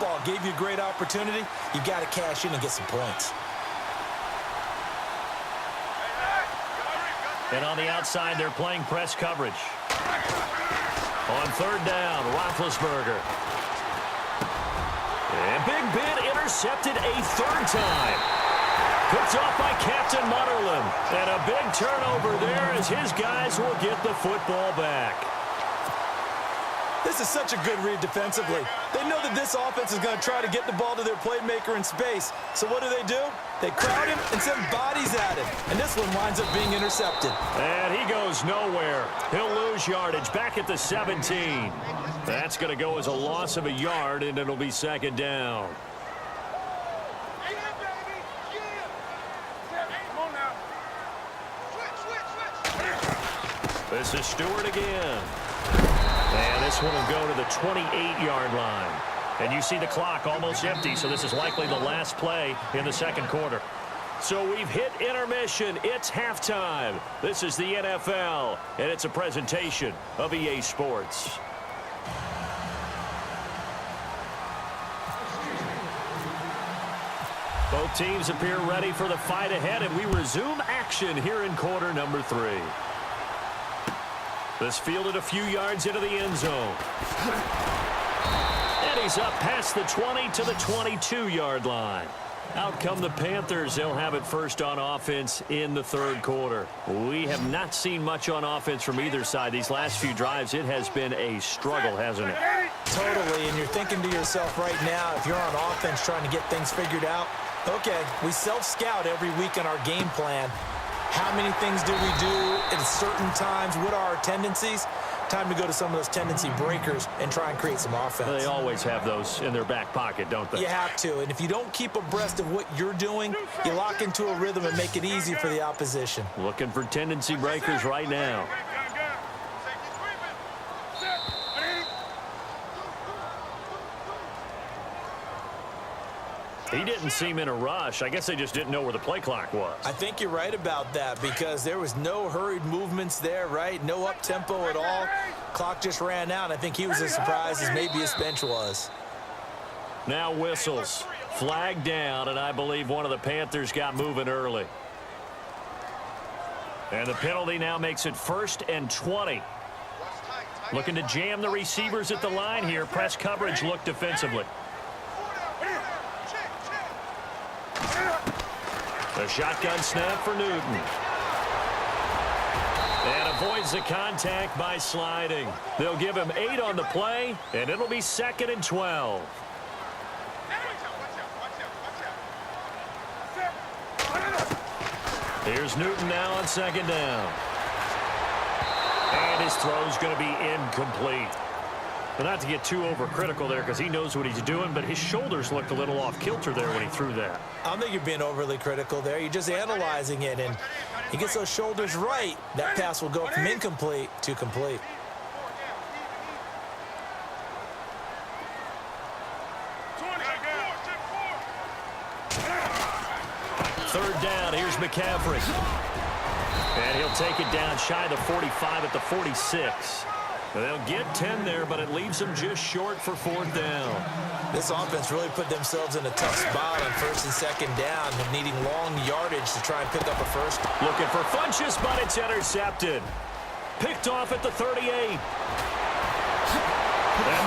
football, gave you a great opportunity. You got to cash in and get some points. And on the outside, they're playing press coverage. On third down, Roethlisberger. And Big Ben intercepted a third time. Picked off by Captain Mutterland. And a big turnover there as his guys will get the football back. This is such a good read defensively. They know that this offense is going to try to get the ball to their playmaker in space. So what do? They crowd him and send bodies at him. And this one winds up being intercepted. And he goes nowhere. He'll lose yardage back at the 17. That's going to go as a loss of a yard, and it'll be second down. This is Stewart again. And this one will go to the 28-yard line. And you see the clock almost empty, so this is likely the last play in the second quarter. So we've hit intermission. It's halftime. This is the NFL, and it's a presentation of EA Sports. Both teams appear ready for the fight ahead, and we resume action here in quarter number 3. This fielded a few yards into the end zone. And he's up past the 20 to the 22-yard line. Out come the Panthers. They'll have it first on offense in the third quarter. We have not seen much on offense from either side. These last few drives, it has been a struggle, hasn't it? Totally, and you're thinking to yourself right now, if you're on offense trying to get things figured out, okay, we self-scout every week on our game plan. How many things do we do at certain times? What are our tendencies? Time to go to some of those tendency breakers and try and create some offense. They always have those in their back pocket, don't they? You have to, and if you don't keep abreast of what you're doing, you lock into a rhythm and make it easy for the opposition. Looking for tendency breakers right now. He didn't seem in a rush. I guess they just didn't know where the play clock was. I think you're right about that because there was no hurried movements there, right? No up-tempo at all. Clock just ran out. I think he was as surprised as maybe his bench was. Now whistles. Flag down, and I believe one of the Panthers got moving early. And the penalty now makes it 1st and 20. Looking to jam the receivers at the line here. Press coverage look defensively. The shotgun snap for Newton. And avoids the contact by sliding. They'll give him 8 on the play, and it'll be 2nd and 12. Here's Newton now on 2nd down. And his throw's going to be incomplete. But not to get too overcritical there because he knows what he's doing, but his shoulders looked a little off kilter there when he threw that. I don't think you're being overly critical there. You're just analyzing it, and he gets those shoulders right. That pass will go from incomplete to complete. Third down, here's McCaffrey. And he'll take it down shy of the 45 at the 46. They'll get 10 there, but it leaves them just short for 4th down. This offense really put themselves in a tough spot on 1st and 2nd down, needing long yardage to try and pick up a first. Looking for Funchess, but it's intercepted. Picked off at the 38. And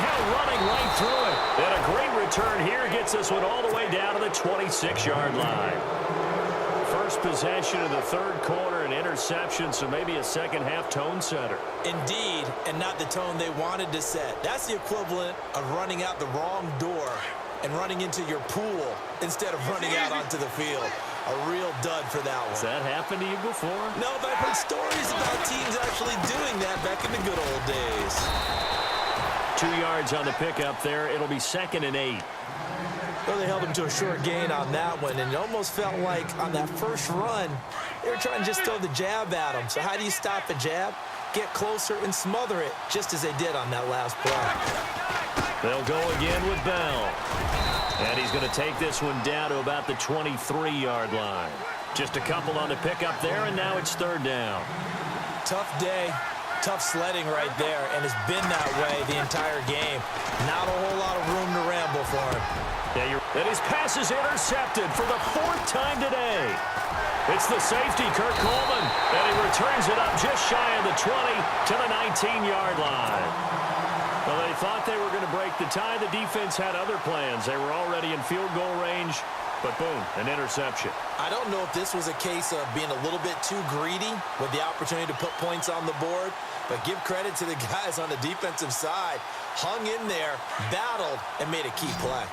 now running right through it. And a great return here gets this one all the way down to the 26-yard line. First possession of the third quarter, an interception, so maybe a second-half tone setter. Indeed, and not the tone they wanted to set. That's the equivalent of running out the wrong door and running into your pool instead of running out onto the field. A real dud for that one. Has that happened to you before? No, but I've heard stories about teams actually doing that back in the good old days. 2 yards on the pickup there. It'll be 2nd and 8. Well, they held him to a short gain on that one, and it almost felt like on that first run, they were trying to just throw the jab at him. So how do you stop a jab? Get closer and smother it, just as they did on that last play. They'll go again with Bell. And he's going to take this one down to about the 23-yard line. Just a couple on the pickup there, and now it's 3rd down. Tough day. tough sledding right there, and it's been that way the entire game. Not a whole lot of room to ramble for him. Yeah, and his pass is intercepted for the 4th time today. It's the safety, Kurt Coleman, and he returns it up just shy of the 20 to the 19-yard line. Well, they thought they were going to break the tie. The defense had other plans. They were already in field goal range, but boom, an interception. I don't know if this was a case of being a little bit too greedy with the opportunity to put points on the board, but give credit to the guys on the defensive side. Hung in there, battled, and made a key play.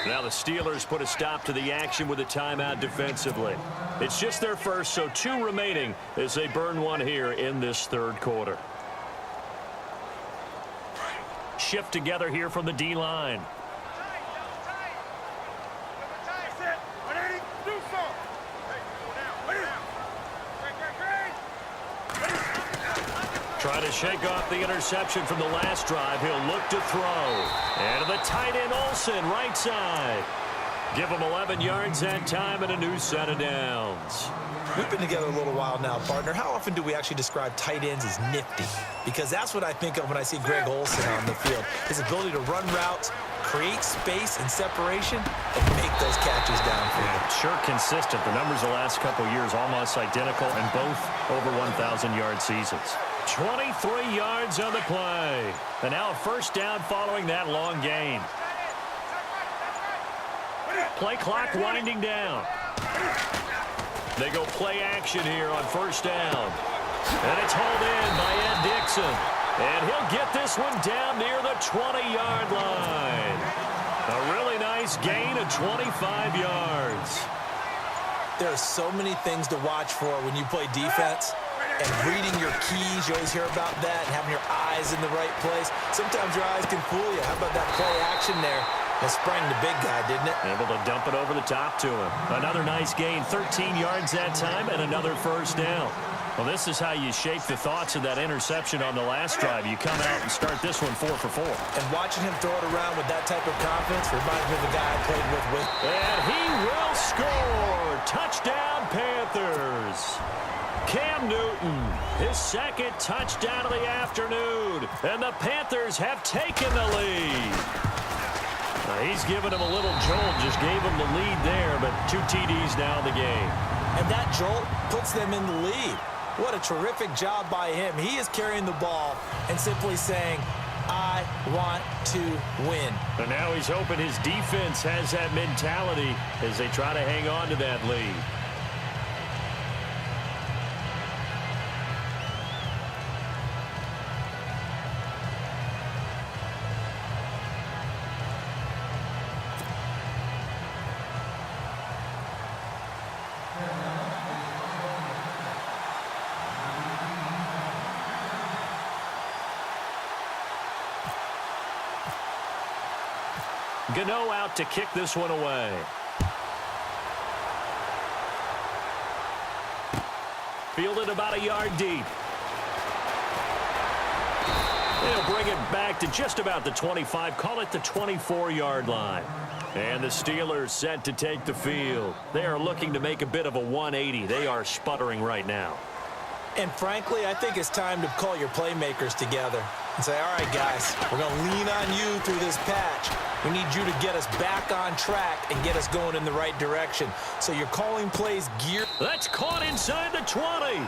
Now the Steelers put a stop to the action with a timeout defensively. It's just their first, so 2 remaining as they burn one here in this 3rd quarter. Shift together here from the D-line. Trying to shake off the interception from the last drive. He'll look to throw. And the tight end Olsen, right side. Give him 11 yards that time and a new set of downs. We've been together a little while now, partner. How often do we actually describe tight ends as nifty? Because that's what I think of when I see Greg Olsen on the field. His ability to run routes, create space and separation, and make those catches downfield. Yeah, sure consistent. The numbers the last couple years almost identical, and both over 1,000-yard seasons. 23 yards on the play. And now a first down following that long gain. Play clock winding down. They go play action here on first down. And it's hauled in by Ed Dixon. And he'll get this one down near the 20-yard line. A really nice gain of 25 yards. There are so many things to watch for when you play defense. And reading your keys, you always hear about that, and having your eyes in the right place. Sometimes your eyes can fool you. How about that play action there? That sprang the big guy, didn't it? Able to dump it over the top to him. Another nice gain, 13 yards that time, and another first down. Well, this is how you shape the thoughts of that interception on the last drive. You come out and start this one 4 for 4. And watching him throw it around with that type of confidence reminds me of the guy I played with. And he will score! Touchdown, Panthers! Cam Newton, his 2nd touchdown of the afternoon. And the Panthers have taken the lead. He's given him a little jolt, just gave him the lead there, but 2 TDs now in the game. And that jolt puts them in the lead. What a terrific job by him. He is carrying the ball and simply saying, I want to win. And now he's hoping his defense has that mentality as they try to hang on to that lead. Gano out to kick this one away. Fielded about a yard deep. They'll bring it back to just about the 25. Call it the 24-yard line. And the Steelers set to take the field. They are looking to make a bit of a 180. They are sputtering right now. And frankly, I think it's time to call your playmakers together and say, all right, guys, we're going to lean on you through this patch. We need you to get us back on track and get us going in the right direction. So you're calling plays geared. That's caught inside the 20.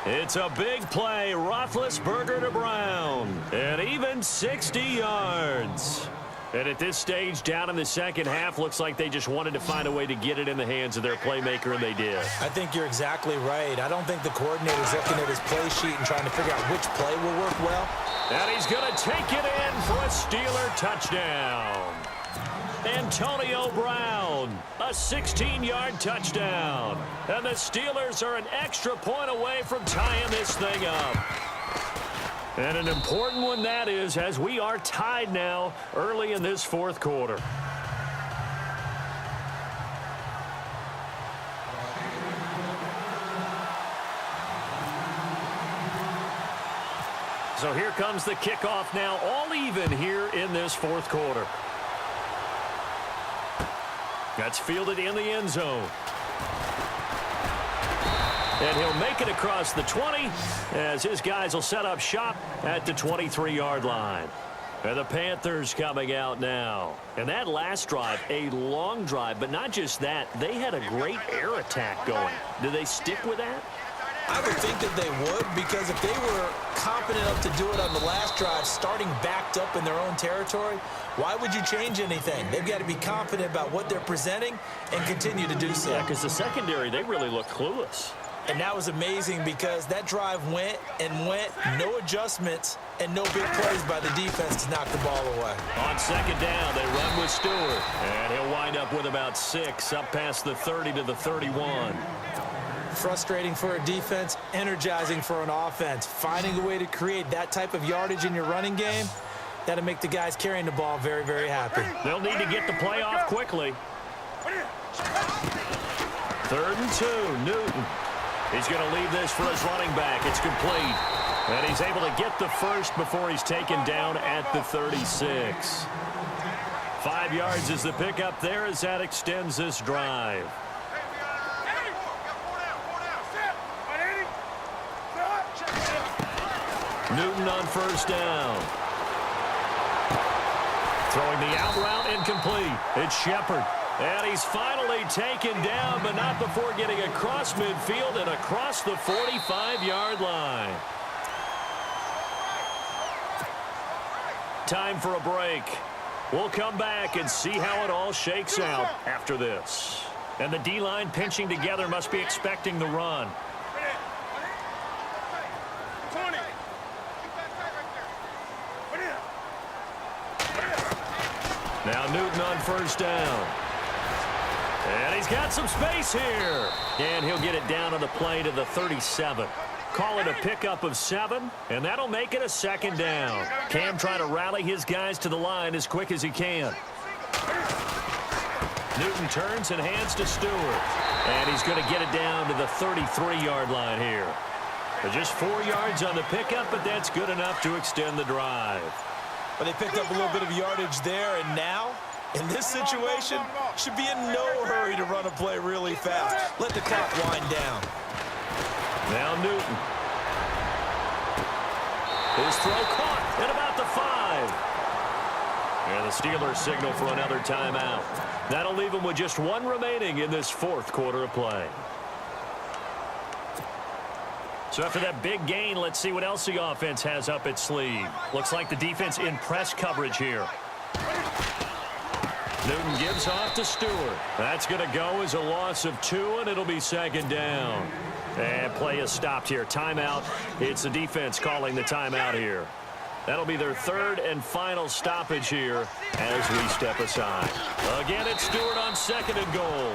It's a big play. Roethlisberger to Brown. And even 60 yards. And at this stage, down in the second half, looks like they just wanted to find a way to get it in the hands of their playmaker, and they did. I think you're exactly right. I don't think the coordinator's looking at his play sheet and trying to figure out which play will work well. And he's going to take it in for a Steeler touchdown. Antonio Brown, a 16-yard touchdown. And the Steelers are an extra point away from tying this thing up. And an important one that is, as we are tied now early in this 4th quarter. So here comes the kickoff now, all even here in this 4th quarter. That's fielded in the end zone. And he'll make it across the 20 as his guys will set up shop at the 23-yard line. And the Panthers coming out now. And that last drive, a long drive, but not just that. They had a great air attack going. Do they stick with that? I would think that they would, because if they were confident enough to do it on the last drive, starting backed up in their own territory, why would you change anything? They've got to be confident about what they're presenting and continue to do so. Yeah, because the secondary, they really look clueless. And that was amazing because that drive went and went, no adjustments, and no big plays by the defense to knock the ball away. On second down, they run with Stewart. And he'll wind up with about 6, up past the 30 to the 31. Frustrating for a defense, energizing for an offense. Finding a way to create that type of yardage in your running game, that'll make the guys carrying the ball very, very happy. They'll need to get the play off quickly. 3rd and 2, Newton. He's going to leave this for his running back. It's complete. And he's able to get the first before he's taken down at the 36. 5 yards is the pickup there as that extends this drive. Newton on 1st down. Throwing the out route incomplete. It's Shepard. And he's finally taken down, but not before getting across midfield and across the 45-yard line. Time for a break. We'll come back and see how it all shakes out after this. And the D-line pinching together must be expecting the run. Now Newton on 1st down. And he's got some space here. And he'll get it down on the play to the 37. Call it a pickup of 7, and that'll make it a 2nd down. Cam trying to rally his guys to the line as quick as he can. Newton turns and hands to Stewart. And he's going to get it down to the 33-yard line here. Just 4 yards on the pickup, but that's good enough to extend the drive. But they picked up a little bit of yardage there, and now, in this situation, should be in no hurry to run a play really fast. Let the clock wind down. Now Newton. His throw caught at about the 5. And the Steelers signal for another timeout. That'll leave them with just 1 remaining in this 4th quarter of play. So after that big gain, let's see what else the offense has up its sleeve. Looks like the defense in press coverage here. Newton gives off to Stewart. That's going to go as a loss of 2, and it'll be 2nd down. And play is stopped here. Timeout. It's the defense calling the timeout here. That'll be their 3rd and final stoppage here as we step aside. Again, it's Stewart on 2nd and goal.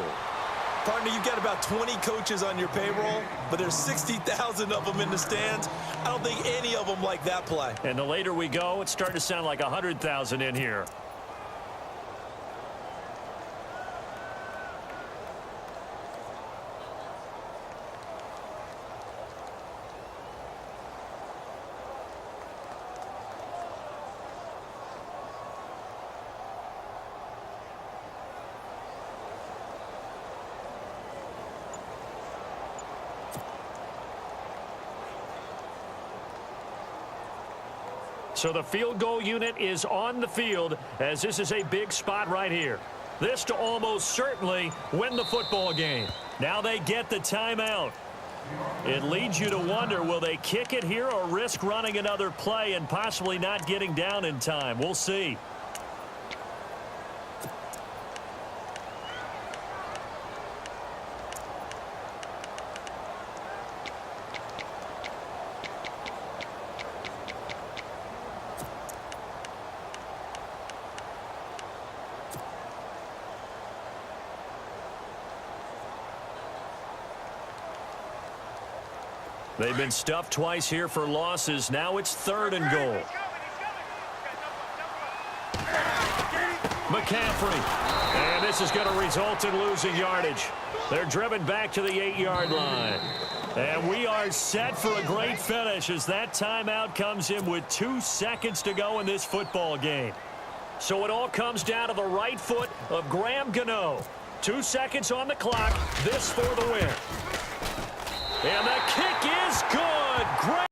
Partner, you've got about 20 coaches on your payroll, but there's 60,000 of them in the stands. I don't think any of them like that play. And the later we go, it's starting to sound like 100,000 in here. So the field goal unit is on the field as this is a big spot right here. This to almost certainly win the football game. Now they get the timeout. It leads you to wonder, will they kick it here or risk running another play and possibly not getting down in time? We'll see. They've been stuffed twice here for losses. Now it's 3rd and goal. McCaffrey. And this is going to result in losing yardage. They're driven back to the 8-yard line. And we are set for a great finish as that timeout comes in with 2 seconds to go in this football game. So it all comes down to the right foot of Graham Gano. 2 seconds on the clock. This for the win. And the kick is good. Great.